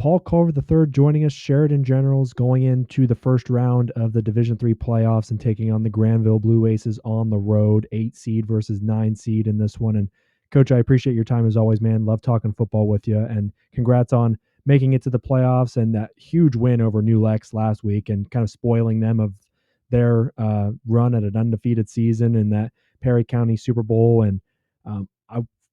Paul Culver III joining us, Sheridan Generals going into the first round of the Division III playoffs and taking on the Granville Blue Aces on the road, 8 seed versus 9 seed in this one. And Coach, I appreciate your time as always, man. Love talking football with you, and congrats on making it to the playoffs and that huge win over New Lex last week and kind of spoiling them of their run at an undefeated season in that Perry County Super Bowl. And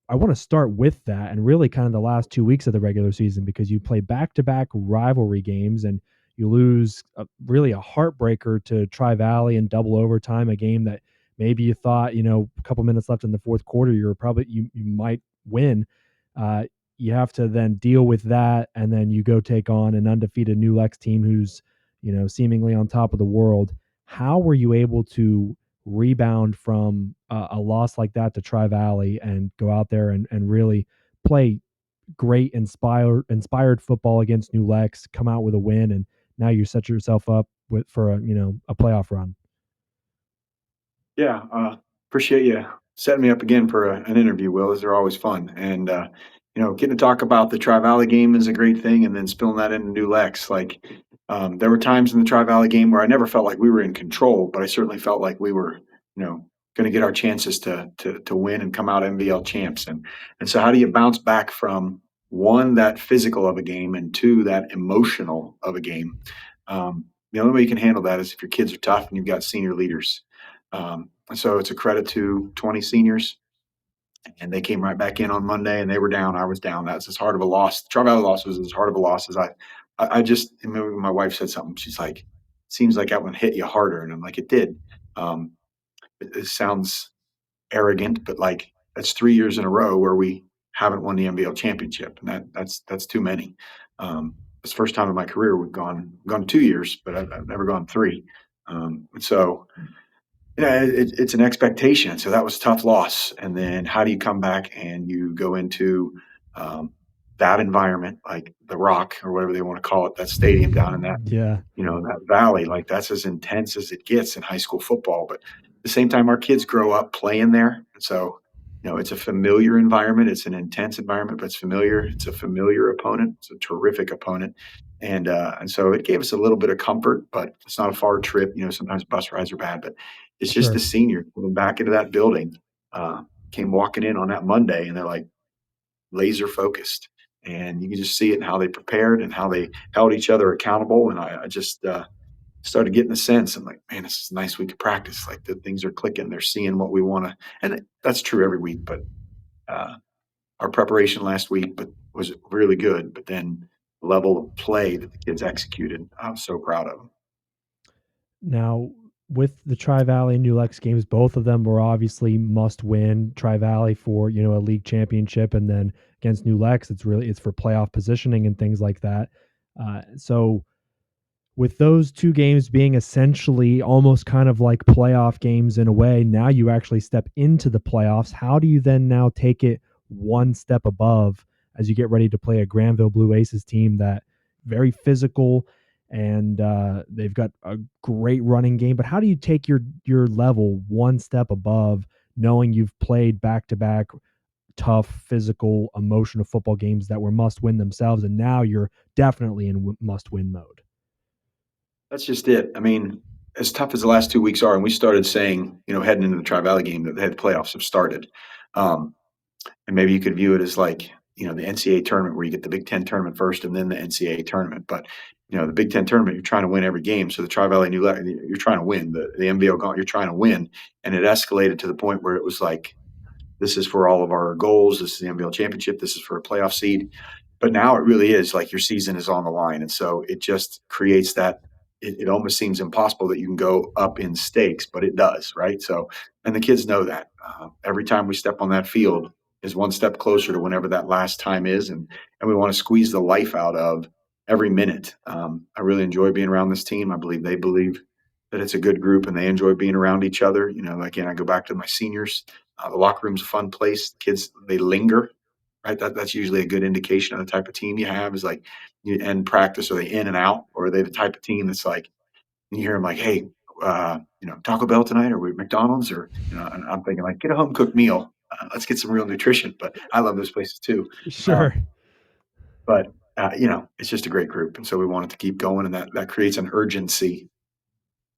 I want to start with that and really kind of the last 2 weeks of the regular season, because you play back-to-back rivalry games and you lose really a heartbreaker to Tri-Valley in double overtime, a game that maybe you thought, a couple minutes left in the fourth quarter, you might win. You have to then deal with that, and then you go take on an undefeated New Lex team who's, seemingly on top of the world. How were you able to rebound from a loss like that to Tri-Valley and go out there and really play great, inspired football against New Lex, come out with a win, and now you set yourself up for a playoff run? Yeah, appreciate you setting me up again for an interview, Will. These are always fun. And, getting to talk about the Tri Valley game is a great thing. And then spilling that into New Lex. There were times in the Tri Valley game where I never felt like we were in control, but I certainly felt like we were, going to get our chances to win and come out MVL champs. And so, how do you bounce back from one, that physical of a game, and two, that emotional of a game? The only way you can handle that is if your kids are tough and you've got senior leaders. And so it's a credit to 20 seniors, and they came right back in on Monday, and they were down. I was down. That's as hard of a loss. The Tri-Valley loss was as hard of a loss as I just. Remember my wife said something. She's like, "Seems like that one hit you harder," and I'm like, "It did." Um, it sounds arrogant, but like that's 3 years in a row where we haven't won the NBL championship, and that's too many. It's the first time in my career we've gone 2 years, but I've never gone three. And so yeah, it's an expectation. So that was a tough loss. And then how do you come back and you go into that environment, like the Rock or whatever they want to call it, that stadium down in that, Yeah, that valley, like that's as intense as it gets in high school football. But at the same time, our kids grow up playing there. And so, it's a familiar environment. It's an intense environment, but it's familiar. It's a familiar opponent. It's a terrific opponent. And so it gave us a little bit of comfort, but it's not a far trip. Sometimes bus rides are bad, but it's just the sure. senior coming back into that building, uh, came walking in on that Monday, and they're like laser focused. And you can just see it in how they prepared and how they held each other accountable. And I just started getting a sense. I'm like, man, this is a nice week of practice. Like the things are clicking. They're seeing what we want to, and that's true every week. But uh, our preparation last week, was really good. But then the level of play that the kids executed, I'm so proud of them. Now, with the Tri Valley and New Lex games, both of them were obviously must win. Tri Valley for a league championship, and then against New Lex, it's for playoff positioning and things like that. So with those two games being essentially almost kind of like playoff games in a way, now you actually step into the playoffs. How do you then now take it one step above as you get ready to play a Granville Blue Aces team that very physical, and they've got a great running game? But how do you take your level one step above, knowing you've played back to back tough, physical, emotional football games that were must win themselves, and now you're definitely in must win mode? That's just it. I mean, as tough as the last 2 weeks are, and we started saying, heading into the Tri Valley game that the playoffs have started. Um, and maybe you could view it as like, the NCAA tournament where you get the Big Ten tournament first and then the NCAA tournament. But, the Big Ten tournament, you're trying to win every game. So the Tri Valley New Lex, you're trying to win. The NBL, you're trying to win. And it escalated to the point where it was like, this is for all of our goals. This is the NBL championship. This is for a playoff seed. But now it really is like your season is on the line. And so it just creates that. It almost seems impossible that you can go up in stakes, but it does, right? So, and the kids know that. Every time we step on that field is one step closer to whenever that last time is. And we want to squeeze the life out of every minute. I really enjoy being around this team. I believe they believe that it's a good group and they enjoy being around each other. Again, I go back to my seniors. The locker room's a fun place. Kids, they linger, right? That's usually a good indication of the type of team you have. Is like you end practice, are they in and out, or are they the type of team that's like you hear them like, hey, Taco Bell tonight, or we McDonald's, or and I'm thinking like, get a home cooked meal. Let's get some real nutrition. But I love those places too. Sure. Um, but it's just a great group. And so we wanted to keep going, and that creates an urgency.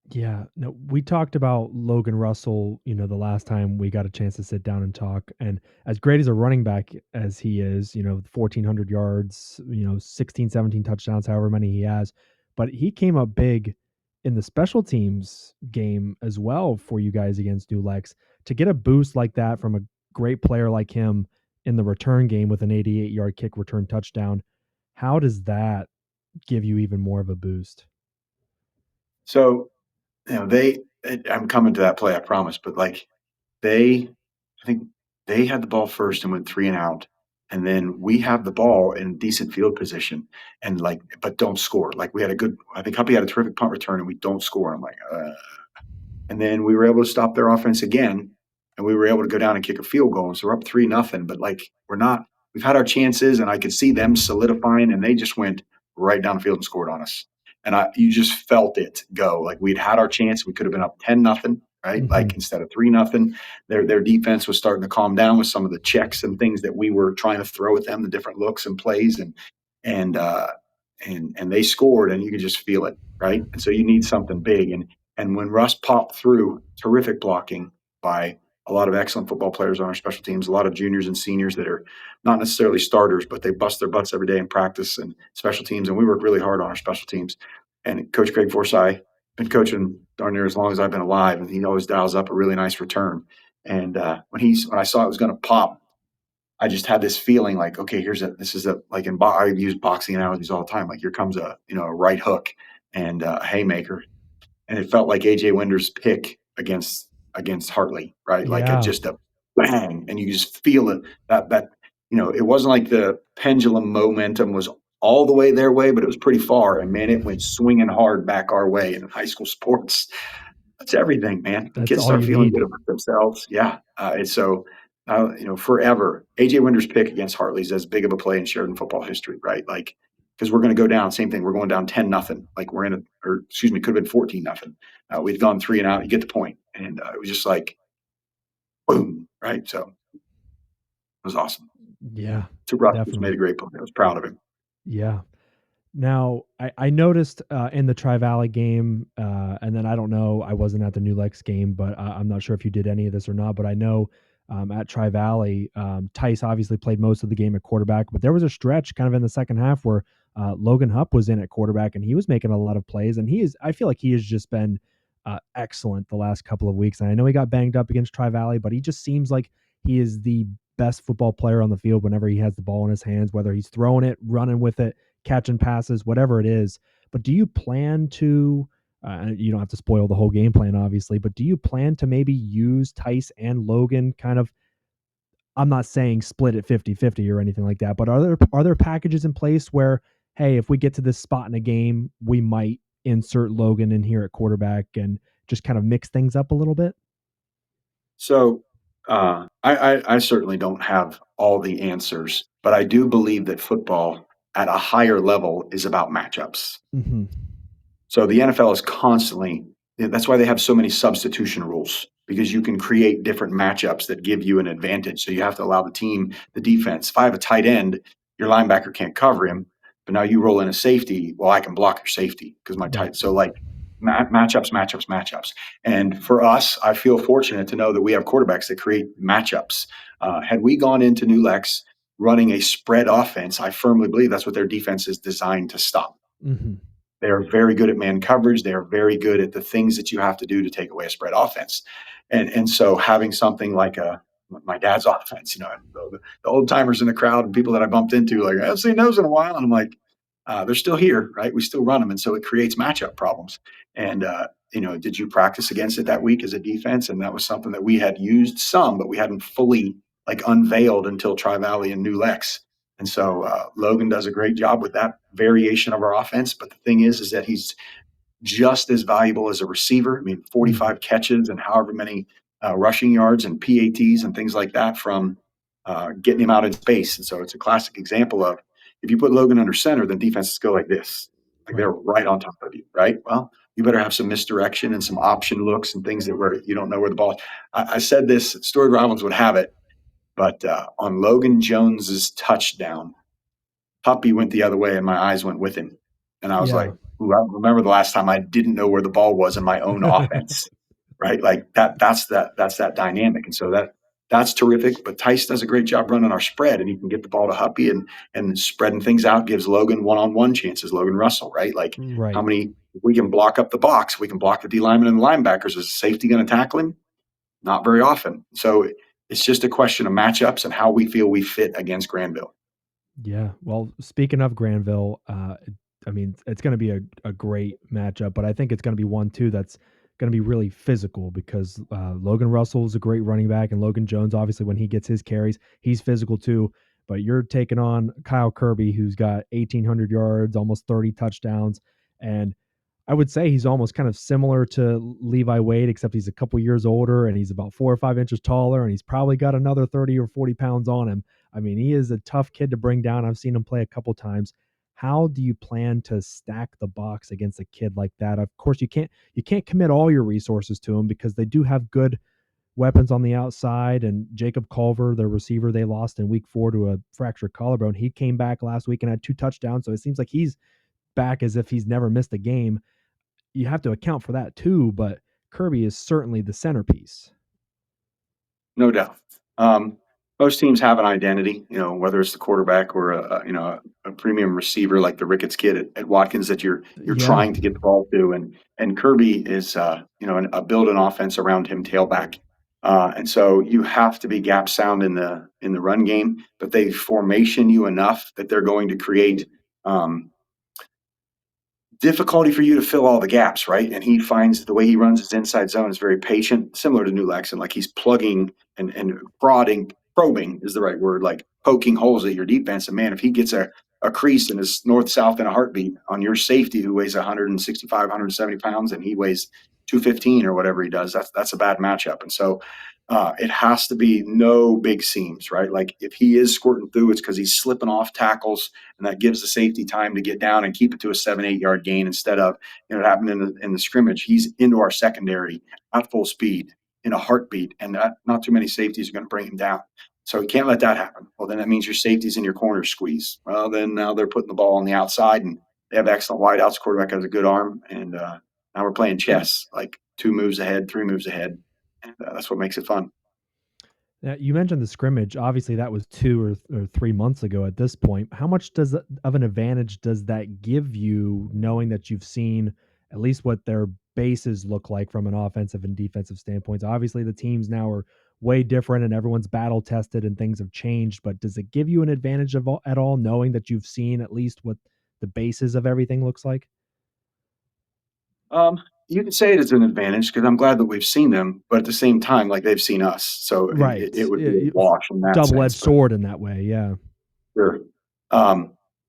Yeah, no, we talked about Logan Russell, the last time we got a chance to sit down and talk. And as great as a running back as he is, 1,400 yards, 16, 17 touchdowns, however many he has, but he came up big in the special teams game as well for you guys against New Lex. To get a boost like that from a great player like him in the return game with an 88-yard kick return touchdown, how does that give you even more of a boost? So, I'm coming to that play, I promise, but like they, I think they had the ball first and went 3 and out. And then we have the ball in decent field position and but don't score. Like I think Huppy had a terrific punt return and we don't score. I'm like, and then we were able to stop their offense again, and we were able to go down and kick a field goal. And so we're up 3-0, but we're not. We've had our chances, and I could see them solidifying, and they just went right down the field and scored on us. And you just felt it go. Like we'd had our chance, we could have been up 10-0, right? Like Mhm. instead of 3-0. Their defense was starting to calm down with some of the checks and things that we were trying to throw at them, the different looks and plays, and uh, and they scored, and you could just feel it, right? And so you need something big, and when Russ popped through, terrific blocking by a lot of excellent football players on our special teams, a lot of juniors and seniors that are not necessarily starters, but they bust their butts every day in practice and special teams. And we work really hard on our special teams. And Coach Craig Forsyth been coaching darn near as long as I've been alive, and he always dials up a really nice return. And when I saw it was going to pop, I just had this feeling like, okay, I use boxing analogies all the time. Like here comes a right hook and a haymaker, and it felt like AJ Winder's pick against Hartley, right? Like Yeah. just a bang, and you just feel it. It wasn't like the pendulum momentum was all the way their way, but it was pretty far. And man, it went swinging hard back our way in high school sports. That's everything, man. When That's kids all start you feeling need. good about themselves, yeah. And so, forever, AJ Winder's pick against Hartley's as big of a play in Sheridan football history, right? Like, because we're going to go down. Same thing. We're going down 10-0. Like we're could have been 14-0. We'd gone 3 and out. You get the point. And it was just like boom, right? So it was awesome. Yeah, To Russ just made definitely. a great play. I was proud of him. Yeah. Now, I noticed in the Tri Valley game, and then I don't know, I wasn't at the New Lex game, but I'm not sure if you did any of this or not. But I know at Tri Valley, Tice obviously played most of the game at quarterback, but there was a stretch kind of in the second half where Logan Hupp was in at quarterback and he was making a lot of plays. And I feel like he has just been excellent the last couple of weeks. And I know he got banged up against Tri Valley, but he just seems like he is the best football player on the field whenever he has the ball in his hands, whether he's throwing it, running with it, catching passes, whatever it is. But do you plan to, you don't have to spoil the whole game plan, obviously, but do you plan to maybe use Tice and Logan kind of, I'm not saying split it 50-50 or anything like that, but are there packages in place where, hey, if we get to this spot in a game, we might insert Logan in here at quarterback and just kind of mix things up a little bit? So I certainly don't have all the answers, but I do believe that football at a higher level is about matchups. Hmm. So the NFL is constantly, that's why they have so many substitution rules, because you can create different matchups that give you an advantage. So you have to allow the defense. If I have a tight end, your linebacker can't cover him, but now you roll in a safety. Well, I can block your safety because my Right. tight. So matchups. And for us, I feel fortunate to know that we have quarterbacks that create matchups. Had we gone into New Lex running a spread offense, I firmly believe that's what their defense is designed to stop. Hmm. They are very good at man coverage. They are very good at the things that you have to do to take away a spread offense. And so having something like my dad's offense, the old timers in the crowd and people that I bumped into, like I haven't seen those in a while, and I'm like, they're still here, right? We still run them, and so it creates matchup problems. And did you practice against it that week as a defense? And that was something that we had used some, but we hadn't fully unveiled until Tri Valley and New Lex. And so Logan does a great job with that variation of our offense. But the thing is that he's just as valuable as a receiver. I mean, Hmm. 45 catches and however many rushing yards and PATs and things like that from getting him out in space. And so it's a classic example of if you put Logan under center, then defenses go like this, like they're Right. right on top of you, right? Well, you better have some misdirection and some option looks and things that where you don't know where the ball is. I said this, Storied Rivals would have it, but on Logan Jones's touchdown, Huppy went the other way, and my eyes went with him. And I was Yeah. like, ooh, I remember the last time I didn't know where the ball was in my own offense, right? Like that's that dynamic. And so that's terrific. But Tice does a great job running our spread, and he can get the ball to Huppy and spreading things out gives Logan one-on-one chances, Logan Russell, right? Like how Right. many we can block up the box, we can block the D lineman and the linebackers. Is safety going to tackle him? Not very often. So it's just a question of matchups and how we feel we fit against Granville. Yeah. Well, speaking of Granville, I mean, it's going to be a great matchup, but I think it's going to be one too that's going to be really physical because Logan Russell is a great running back, and Logan Jones, obviously, when he gets his carries, he's physical too. But you're taking on Kyle Kirby, who's got 1,800 yards, almost 30 touchdowns, and I would say he's almost kind of similar to Levi Wade, except he's a couple years older and he's about 4 or 5 inches taller, and he's probably got another 30 or 40 pounds on him. I mean, he is a tough kid to bring down. I've seen him play a couple times. How do you plan to stack the box against a kid like that? Of course, you can't commit all your resources to him because they do have good weapons on the outside. And Jakob Culver, the receiver they lost in week 4 to a fractured collarbone, he came back last week and had 2 touchdowns. So it seems like he's back as if he's never missed a game. You have to account for that too, but Kirby is certainly the centerpiece. No doubt. Um, Most teams have an identity, whether it's the quarterback or a premium receiver like the Ricketts kid at Watkins that you're Yeah, trying to get the ball to, and Kirby is a build an offense around him tailback, and so you have to be gap sound in the run game, but they formation you enough that they're going to create. Difficulty for you to fill all the gaps, right? And he finds the way he runs his inside zone is very patient, similar to New Lexington. Like he's plugging and prodding, probing is the right word, like poking holes at your defense. And man, if he gets a crease in his north south in a heartbeat on your safety who weighs 165, 170 pounds and he weighs 215 or whatever he does, that's a bad matchup. And so it has to be no big seams, right? Like if he is squirting through, it's because he's slipping off tackles, and that gives the safety time to get down and keep it to a 7-8 yard gain instead of it happened in the scrimmage. He's into our secondary at full speed in a heartbeat, and not too many safeties are going to bring him down. So you can't let that happen. Well, then that means your safeties in your corner squeeze. Well, then now they're putting the ball on the outside, and they have excellent wideouts. Quarterback has a good arm, and now we're playing chess, like 2 moves ahead, 3 moves ahead, and that's what makes it fun. now, you mentioned the scrimmage. Obviously, that was 2 or 3 months ago at this point. How much of an advantage does that give you, knowing that you've seen at least what their bases look like from an offensive and defensive standpoints? Obviously, the teams now are way different and everyone's battle tested and things have changed. But does it give you an advantage at all, knowing that you've seen at least what the basis of everything looks like? You can say it is an advantage because I'm glad that we've seen them, but at the same time, like they've seen us, so it Right. would be a wash in that Double-edged sense. But sword in that way. Yeah. sure.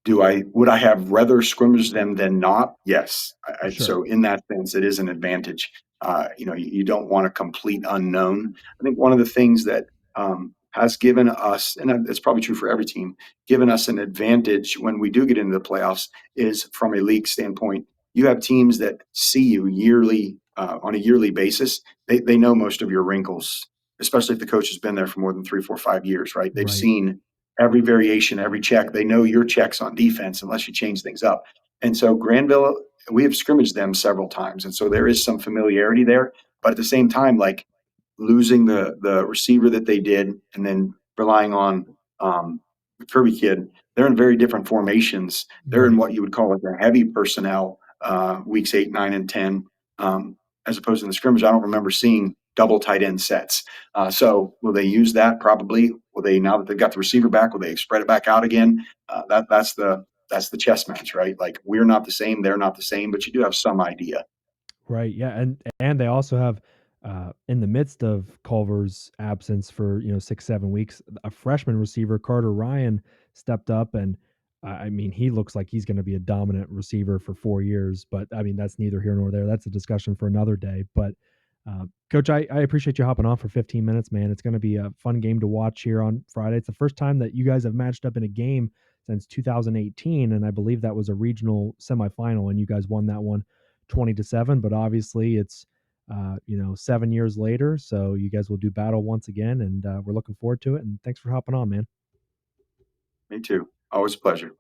Do I would I have rather scrimmaged them than not? Yes. Sure. So in that sense, it is an advantage. You don't want a complete unknown. I think one of the things that has given us, and it's probably true for every team, given us an advantage when we do get into the playoffs is from a league standpoint. You have teams that see you yearly on a yearly basis. They know most of your wrinkles, especially if the coach has been there for more than 3, 4, 5 years, right? They've Right. seen every variation, every check. They know your checks on defense unless you change things up. And so Granville, we have scrimmaged them several times. And so there is some familiarity there. But at the same time, like losing the receiver that they did and then relying on the Kirby kid, they're in very different formations. They're in Right. what you would call like a heavy personnel weeks 8, 9, and 10, as opposed to the scrimmage. I don't remember seeing double tight end sets. So will they use that? Probably. Will they, now that they've got the receiver back, will they spread it back out again? That's the chess match, right? Like we're not the same, they're not the same, but you do have some idea. Right. Yeah. And they also have in the midst of Culver's absence for 6 7 weeks, a freshman receiver, Carter Rhyan, stepped up, and I mean he looks like he's going to be a dominant receiver for 4 years. But I mean that's neither here nor there. That's a discussion for another day. But Coach, I appreciate you hopping on for 15 minutes, man. It's going to be a fun game to watch here on Friday. It's the first time that you guys have matched up in a game since 2018, and I believe that was a regional semifinal, and you guys won that one 20-7. But obviously, it's 7 years later, so you guys will do battle once again, and we're looking forward to it. And thanks for hopping on, man. Me too. Always a pleasure.